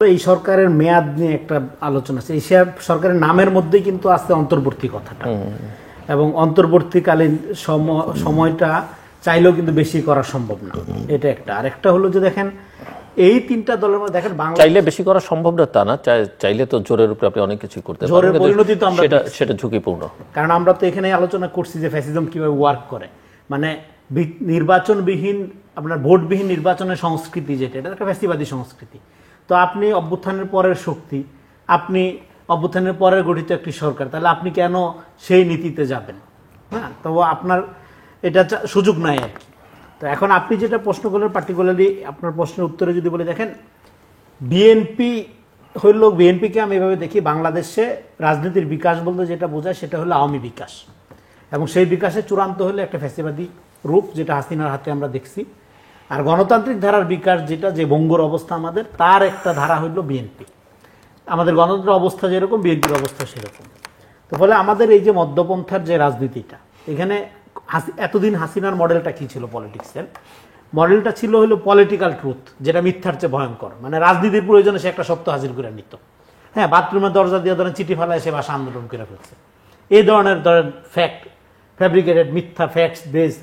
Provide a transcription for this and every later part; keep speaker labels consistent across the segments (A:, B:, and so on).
A: এই সরকারের মেয়াদ নিয়ে একটা আলোচনা আছে। এই সরকারের নামের মধ্যেই কিন্তু আছে অন্তর্বর্তী কথাটা, এবং অন্তর্বর্তীকালীন সময়টা চাইলেও কিন্তু বেশি করা সম্ভব না, এটা একটা। আর একটা হলো যে দেখেন এই তিনটা দলের মধ্যে দেখেন
B: চাইলে বেশি করা সম্ভব না তা না, চাইলে তো জোরের উপরে আপনি অনেক কিছু করতে পারেন,
A: জোরের পরিণতি তো আমরা
B: সেটা ঝুঁকিপূর্ণ।
A: কারণ আমরা তো এখানে আলোচনা করছি যে ফ্যাসিজম কিভাবে ওয়ার্ক করে, মানে নির্বাচনবিহীন আপনার ভোটবিহীন নির্বাচনের সংস্কৃতি যেটা, এটা একটা ফ্যাসিবাদী সংস্কৃতি। তো আপনি অভ্যুত্থানের পরের শক্তি, আপনি অভ্যুত্থানের পরের গঠিত একটি সরকার, তাহলে আপনি কেন সেই নীতিতে যাবেন? হ্যাঁ, তো আপনার এটা সুযোগ নাই আর কি। তো এখন আপনি যেটা প্রশ্ন করলেন পার্টিকুলারলি আপনার প্রশ্নের উত্তরে যদি বলে দেখেন, বিএনপি হইল, বিএনপিকে আমি এভাবে দেখি, বাংলাদেশে রাজনীতির বিকাশ বলতে যেটা বোঝায় সেটা হলো আওয়ামী বিকাশ, এবং সেই বিকাশে চূড়ান্ত হলো একটা ফ্যাসিবাদী রূপ যেটা হাসিনার হাতে আমরা দেখছি। আর গণতান্ত্রিক ধারার বিকাশ যেটা, যে ভঙ্গুর অবস্থা আমাদের, তার একটা ধারা হইল বিএনপি। আমাদের গণতন্ত্রের অবস্থা যেরকম, বিএনপির অবস্থা সেরকম। তো ফলে আমাদের এই যে মধ্যপন্থার যে রাজনীতিটা, এখানে এতদিন হাসিনার মডেলটা কি ছিল? পলিটিক্সের মডেলটা ছিল হলো পলিটিক্যাল ট্রুথ, যেটা মিথ্যার চেয়ে ভয়ঙ্কর, মানে রাজনীতির প্রয়োজনে সে একটা সত্য হাজির করে নিত। হ্যাঁ, বাথরুমের দরজা দিয়ে ধরেন চিঠি ফেলায় সে ভাষা আন্দোলন করে ফেলছে, এই ধরনের ধরেন ফ্যাক্ট, ফ্যাব্রিকেটেড মিথ্যা ফ্যাক্টস বেস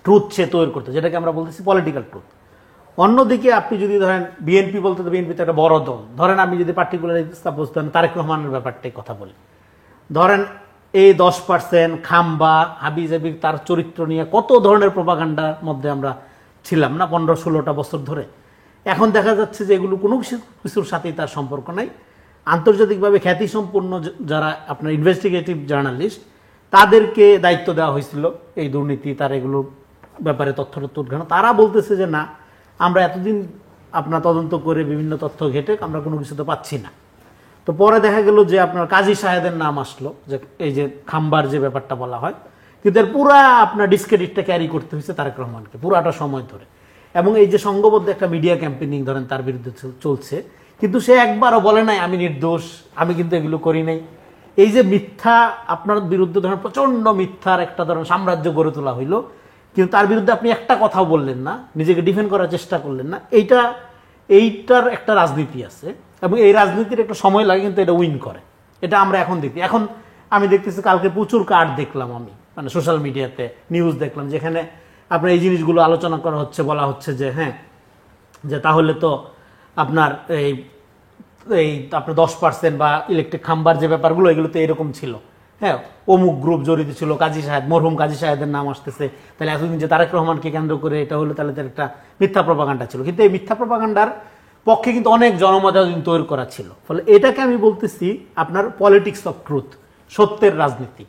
A: ট্রুথ সে তৈরি করতে, যেটাকে আমরা বলতেছি পলিটিক্যাল ট্রুথ। অন্যদিকে আপনি যদি ধরেন বিএনপি বলতে, তো বিএনপি তো একটা বড় দল, ধরেন আমি যদি পার্টিকুলারলি সাপোজ ধরেন তারেক রহমানের ব্যাপারটাই কথা বলি, ধরেন এই 10% খাম্বা হাবিজাবি তার চরিত্র নিয়ে কত ধরনের প্রোপাগান্ডার মধ্যে আমরা ছিলাম না 15-16টা বছর ধরে। এখন দেখা যাচ্ছে যে এগুলো কোনো কিছুর সাথেই তার সম্পর্ক নাই। আন্তর্জাতিকভাবে খ্যাতিসম্পন্ন যারা আপনার ইনভেস্টিগেটিভ জার্নালিস্ট, তাদেরকে দায়িত্ব দেওয়া হয়েছিল এই দুর্নীতি তার এগুলোর ব্যাপারে তথ্য উদ্ঘাটন, তারা বলতেছে যে না, আমরা এতদিন আপনার তদন্ত করে বিভিন্ন তথ্য ঘেটে আমরা কোনো কিছু তো পাচ্ছি না। তো পরে দেখা গেল যে আপনার কাজী সাহেদের নাম আসলো, যে এই যে খাম্বার যে ব্যাপারটা বলা হয়, কিন্তু এর পুরা আপনার ডিসক্রেডিটটা ক্যারি করতে হয়েছে তারেক রহমানকে পুরাটা সময় ধরে। এবং এই যে সংঘবদ্ধ একটা মিডিয়া ক্যাম্পেইনিং ধরেন তার বিরুদ্ধে চলছে, কিন্তু সে একবারও বলে নাই আমি নির্দোষ, আমি কিন্তু এগুলো করি নাই। এই যে মিথ্যা আপনার বিরুদ্ধে ধরেন প্রচন্ড মিথ্যার একটা ধরেন সাম্রাজ্য গড়ে তোলা হইলো, কিন্তু তার বিরুদ্ধে আপনি একটা কথাও বললেন না, নিজেকে ডিফেন্ড করার চেষ্টা করলেন না। এইটার একটা রাজনীতি আছে, এবং এই রাজনীতির একটা সময় লাগে, কিন্তু এটা উইন করে। এটা আমরা এখন দেখি। এখন আমি দেখতেছি কালকে প্রচুর কার্ড দেখলাম আমি, মানে সোশ্যাল মিডিয়াতে নিউজ দেখলাম, যেখানে আপনার এই জিনিসগুলো আলোচনা করা হচ্ছে, বলা হচ্ছে যে হ্যাঁ, যে তাহলে তো আপনার এই আপনার 10% বা ইলেকট্রিক খাম্বার যে ব্যাপারগুলো, এগুলো তো এরকম ছিল, হ্যাঁ, অমুক গ্রুপ জড়িত ছিল, কাজী সাহেব, মরহুম কাজী সাহেবের নাম আসতেছে, তাহলে এতদিন যে তারেক রহমানকে কেন্দ্র করে এটা হলো, তাহলে তার একটা মিথ্যা প্রপাগান্ডা ছিল। কিন্তু এই মিথ্যা প্রপাগান্ডার পক্ষে কিন্তু অনেক জনমত তৈরি করা ছিল। ফলে এটাকে আমি বলতেছি আপনার পলিটিক্স অফ ট্রুথ, সত্যের রাজনীতি।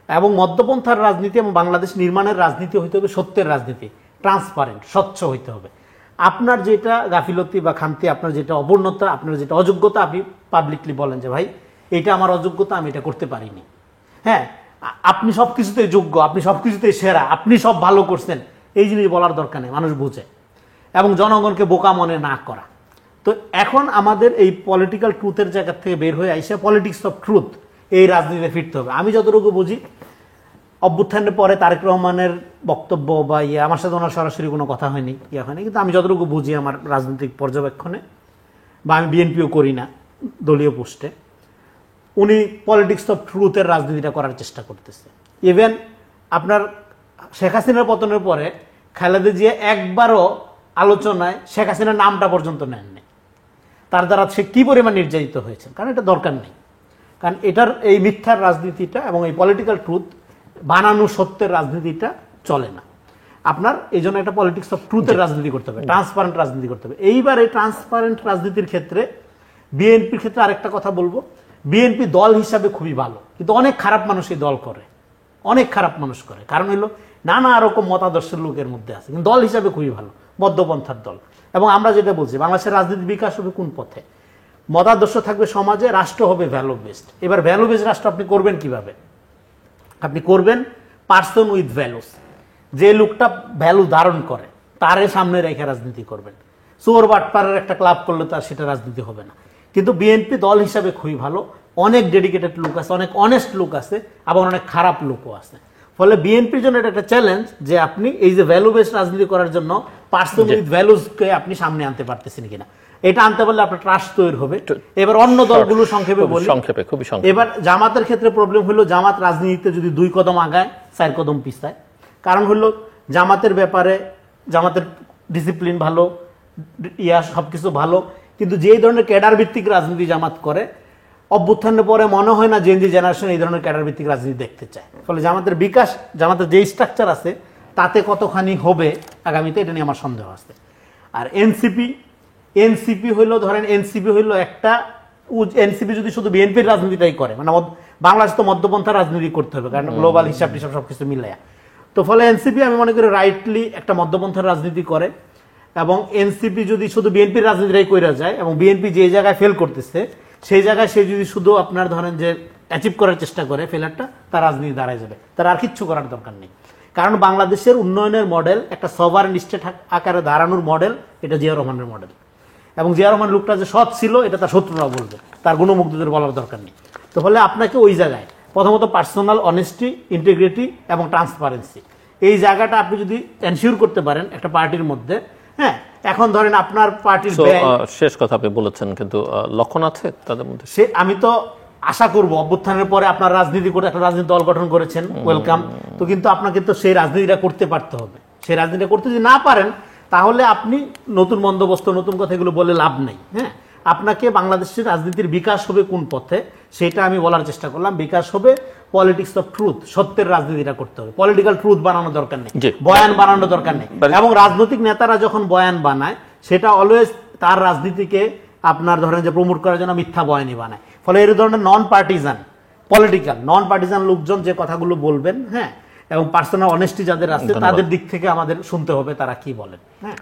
A: এবং মধ্যপন্থার রাজনীতি এবং বাংলাদেশ নির্মাণের রাজনীতি হইতে হবে সত্যের রাজনীতি, ট্রান্সপারেন্ট, স্বচ্ছ হইতে হবে। আপনার যেটা গাফিলতি বা খামতি, আপনার যেটা অপূর্ণতা, আপনার যেটা অযোগ্যতা, আপনি পাবলিকলি বলেন যে ভাই এটা আমার অযোগ্যতা, আমি এটা করতে পারিনি। হ্যাঁ, আপনি সব কিছুতে যোগ্য, আপনি সব কিছুতে সেরা, আপনি সব ভালো করছেন, এই জিনিস বলার দরকার নেই, মানুষ বুঝে। এবং জনগণকে বোকা মনে না করা। তো এখন আমাদের এই পলিটিক্যাল ট্রুথের জায়গা থেকে বের হয়ে আইসে পলিটিক্স অফ ট্রুথ, এই রাজনীতিতে ফিরতে হবে। আমি যতটুকু বুঝি, অভ্যুত্থানের পরে তারেক রহমানের বক্তব্য বা আমার সাথে ওনার সরাসরি কোনো কথা হয়নি, হয়নি, কিন্তু আমি যতটুকু বুঝি আমার রাজনৈতিক পর্যবেক্ষণে, বা আমি বিএনপিও করি না দলীয় পোস্টে, উনি পলিটিক্স অফ ট্রুথের রাজনীতিটা করার চেষ্টা করতেছে। ইভেন আপনার শেখ হাসিনার পতনের পরে খালেদা জিয়া একবারও আলোচনায় শেখ হাসিনার নামটা পর্যন্ত নেননি, তার দ্বারা সে কি পরিমাণ নির্যাতিত হয়েছে, কারণ এটা দরকার নেই। কারণ এটার এই মিথ্যার রাজনীতিটা এবং এই পলিটিক্যাল ট্রুথ বানানো সত্যের রাজনীতিটা চলে না আপনার। এই জন্য একটা পলিটিক্স অফ ট্রুথের রাজনীতি করতে হবে, ট্রান্সপারেন্ট রাজনীতি করতে হবে। এইবার এই ট্রান্সপারেন্ট রাজনীতির ক্ষেত্রে বিএনপির ক্ষেত্রে আরেকটা কথা বলবো, বিএনপি দল হিসাবে খুবই ভালো, কিন্তু অনেক খারাপ মানুষ এই দল করে, অনেক খারাপ মানুষ করে। কারণ হলো নানা রকম মতাদর্শের লোকের মধ্যে আছে, কিন্তু দল হিসাবে খুবই ভালো, মধ্যপন্থার দল। এবং আমরা যেটা বলছি, বাংলাদেশের রাজনীতির বিকাশ হবে কোন পথে? মতাদর্শ থাকবে সমাজে, রাষ্ট্র হবে ভ্যালু বেসড। এবার ভ্যালু বেসড রাষ্ট্র আপনি করবেন কিভাবে? আপনি করবেন পার্সন উইথ ভ্যালুস, যে লোকটা ভ্যালু ধারণ করে তারে সামনে রেখে রাজনীতি করবেন। চোর বাটপাড়ের একটা ক্লাব করলে তার সেটা রাজনীতি হবে না। কিন্তু বিএনপি দল হিসাবে খুবই ভালো, অনেক ডেডিকেটেড লোক আছে, অনেক অনেস্ট লোক আছে, আবার অনেক খারাপ লোকও আছে। ফলে বিএনপির জন্য এটা একটা চ্যালেঞ্জ যে আপনি এই যে ভ্যালু বেসড রাজনীতি করার জন্য পার্সন উইথ ভ্যালুসকে আপনি সামনে আনতে পারতেছেন কিনা। এটা আনতে পারলে আপনার ট্রাস্ট তৈরি হবে। এবার অন্য দলগুলো সংক্ষেপে বলি,
B: খুবই সংক্ষেপে।
A: এবার জামাতের ক্ষেত্রে প্রবলেম হলো জামাত রাজনীতিতে যদি 2 কদম আগায় 4 কদম পিছায়। কারণ হলো জামাতের ব্যাপারে জামাতের ডিসিপ্লিন ভালো, সবকিছু ভালো, কিন্তু যেই ধরনের ক্যাডার ভিত্তিক রাজনীতি জামাত করে, অভ্যুত্থানের পরে মনে হয় না জেনজি জেনারেশন এই ধরনের ক্যাডার ভিত্তিক রাজনীতি দেখতে চায়। ফলে জামাতের বিকাশ, জামাতের যেই স্ট্রাকচার আছে তাতে কতখানি হবে আগামীতে, এটা নিয়ে আমার সন্দেহ আছে। আর এনসিপি হইলো, ধরেন এনসিপি হইলো একটা, এনসিপি যদি শুধু বিএনপির রাজনীতিটাই করে, মানে বাংলাদেশ তো মধ্যপন্থা রাজনীতি করতে হবে, কারণ গ্লোবাল হিসাব টিসাব সবকিছু মিলাইয়া। তো ফলে এনসিপি আমি মনে করি রাইটলি একটা মধ্যপন্থার রাজনীতি করে, এবং এনসিপি যদি শুধু বিএনপির রাজনীতিটাই কইরা যায়, এবং বিএনপি যে জায়গায় ফেল করতেছে সেই জায়গায় সে যদি শুধু আপনার ধরেন যে অ্যাচিভ করার চেষ্টা করে ফেলারটা, তার রাজনীতি দাঁড়ায় যাবে, তার আর কিচ্ছু করার দরকার নেই। কারণ বাংলাদেশের উন্নয়নের মডেল একটা সভারেন স্টেট আকারে দাঁড়ানোর মডেল, এটা জিয়া রহমানের মডেল। এবং জিয়া রহমান লোকটা যে সৎ ছিল এটা তার শত্রুরা বলবে, তার গুণমুগ্ধদের বলার দরকার নেই। তো ফলে আপনাকে ওই জায়গায় প্রথমত পার্সোনাল অনেস্টি, ইন্টিগ্রিটি এবং ট্রান্সপারেন্সি, এই জায়গাটা আপনি যদি এনশিওর করতে পারেন একটা পার্টির মধ্যে, হ্যাঁ, এখন ধরেন আপনার পার্টির
B: শেষ কথা আপনি বলেছেন, কিন্তু লক্ষণ আছে তাদের মধ্যে।
A: সে আমি তো আশা করব অভ্যুত্থানের পরে আপনার রাজনীতি করে একটা রাজনীতি দল গঠন করেছেন, ওয়েলকাম। তো কিন্তু আপনাকে তো সেই রাজনীতিটা করতে পারতে হবে। সেই রাজনীতিটা করতে যদি না পারেন তাহলে আপনি নতুন বন্দোবস্ত, নতুন কথা এগুলো বলে লাভ নেই। হ্যাঁ, আপনাকে বাংলাদেশের রাজনীতির বিকাশ হবে কোন পথে সেটা আমি বলার চেষ্টা করলাম। বিকাশ হবে পলিটিক্স অফ ট্রুথ, সত্যের রাজনীতিটা করতে হবে। পলিটিক্যাল ট্রুথ বানানোর দরকার নেই, বয়ান বানানোর দরকার নেই। এবং রাজনৈতিক নেতারা যখন বয়ান বানায় সেটা অলওয়েজ তার রাজনীতিকে আপনার ধরেন যে প্রমোট করার জন্য মিথ্যা বয়ানই বানায়। ফলে এই ধরনের নন পার্টিজান, পলিটিক্যাল নন পার্টিজান লোকজন যে কথাগুলো বলবেন, হ্যাঁ, এবং পার্সোনাল অনেস্টি যাদের আছে তাদের দিক থেকে আমাদের শুনতে হবে তারা কি বলেন। হ্যাঁ।